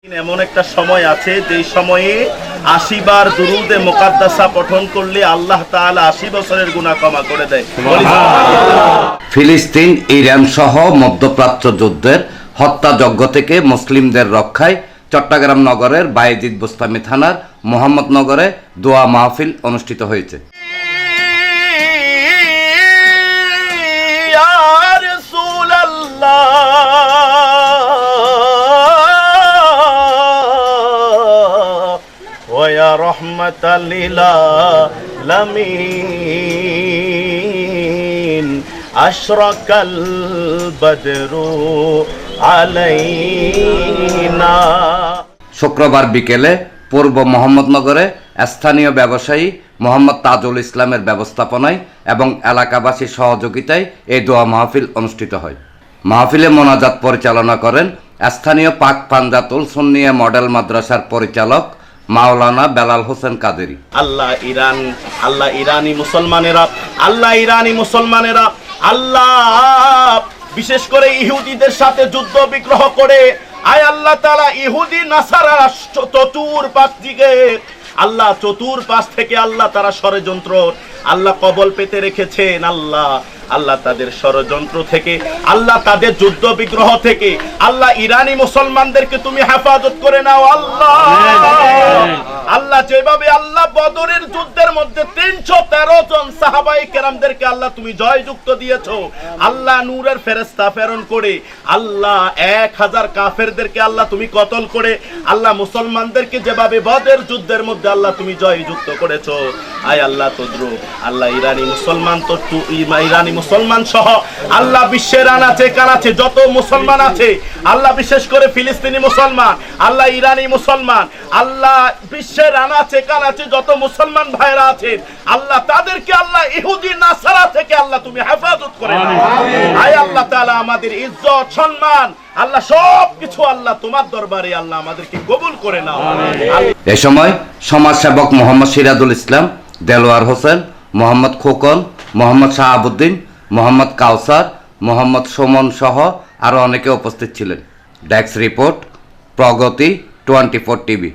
এমন একটা সময় আছে যে সময়ে ৮০ বার দুরুদে মুকাদ্দাসা পঠন করলে আল্লাহ তাআলা ৮০ বছরের গুনাহ ক্ষমা করে দেয়। ফিলিস্তিন, ইরান সহ মধ্যপ্রাচ্য যুদ্ধের হত্যাযজ্ঞ থেকে মুসলিমদের রক্ষায় চট্টগ্রাম নগরের বায়েজিদ বুস্তামি থানার মোহাম্মদনগরে দোয়া মাহফিল অনুষ্ঠিত হয়েছে। রহমাতাল লিল আলামিন আশরাকাল বদরু আলাইনা। শুক্রবার বিকেলে পূর্ব মোহাম্মদনগরে স্থানীয় ব্যবসায়ী মোহাম্মদ তাজুল ইসলামের ব্যবস্থাপনায় এবং এলাকাবাসীর সহযোগিতায় এই দোয়া মাহফিল অনুষ্ঠিত হয়। মাহফিলে মোনাজাত পরিচালনা করেন স্থানীয় পাক পাঞ্জাতুল সুন্নিয়া মডেল মাদ্রাসার পরিচালক মাওলানা বেলাল হোসেন কাদেরি। আল্লাহ ইরানি মুসলমানেরা আল্লাহ বিশেষ করে ইহুদিদের সাথে যুদ্ধ বিগ্রহ করে আয় আল্লাহ তাআলা ইহুদি নাসারা চতুর্পাশ দিকে আল্লাহ চতুর্পাশ থেকে আল্লাহ তারা ষড়যন্ত্র আল্লাহ কবল পেতে রেখেছেন। আল্লাহ তাদের ষড়যন্ত্র থেকে আল্লাহ তাদের যুদ্ধ বিগ্রহ থেকে আল্লাহ ইরানি মুসলমানদেরকে তুমি হেফাজত করে নাও। আল্লাহ যেভাবে আল্লাহ বদরের যুদ্ধের মধ্যে ৩১৩ জন সাহাবায়ে কেরামদেরকে আল্লাহ তুমি জয়যুক্ত দিয়েছো, আল্লাহ নূরের ফেরেশতা প্রেরণ করে আল্লাহ ১০০০ কাফেরদেরকে আল্লাহ তুমি কতল করে আল্লাহ মুসলমানদেরকে যেভাবে বদরের যুদ্ধের মধ্যে আল্লাহ তুমি জয়যুক্ত করেছো। আয় আল্লাহ তদ্রুপ আল্লাহ ইরানি মুসলমান সহ আল্লাহ বিশ্বের আনাচে কানাচে যত মুসলমান আছে আল্লাহ বিশেষ করে ফিলিস্তিনি মুসলমান আল্লাহ ইরানি মুসলমান আল্লাহ বিশ্বের আনাচে কানাচে যত মুসলমান ভাইরা আছেন আল্লাহ তাদেরকে আল্লাহ ইহুদি নাসারা থেকে আল্লাহ তুমি হেফাজত করে নাও। আয় আল্লাহ তাআলা আমাদের ইজ্জত সম্মান আল্লাহ সবকিছু আল্লাহ তোমার দরবারে আল্লাহ আমাদেরকে কবুল করে নাও। এ সময় সমাজসেবক মোহাম্মদ সিরাজুল ইসলাম, দেলোয়ার হোসেন, মোহাম্মদ খোকন, মোহাম্মদ শাহাবুদ্দিন, মোহাম্মদ কাউসার, মোহাম্মদ সুমন সহ আরও অনেকে উপস্থিত ছিলেন। ডেস্ক রিপোর্ট, প্রগতি 24 টিভি।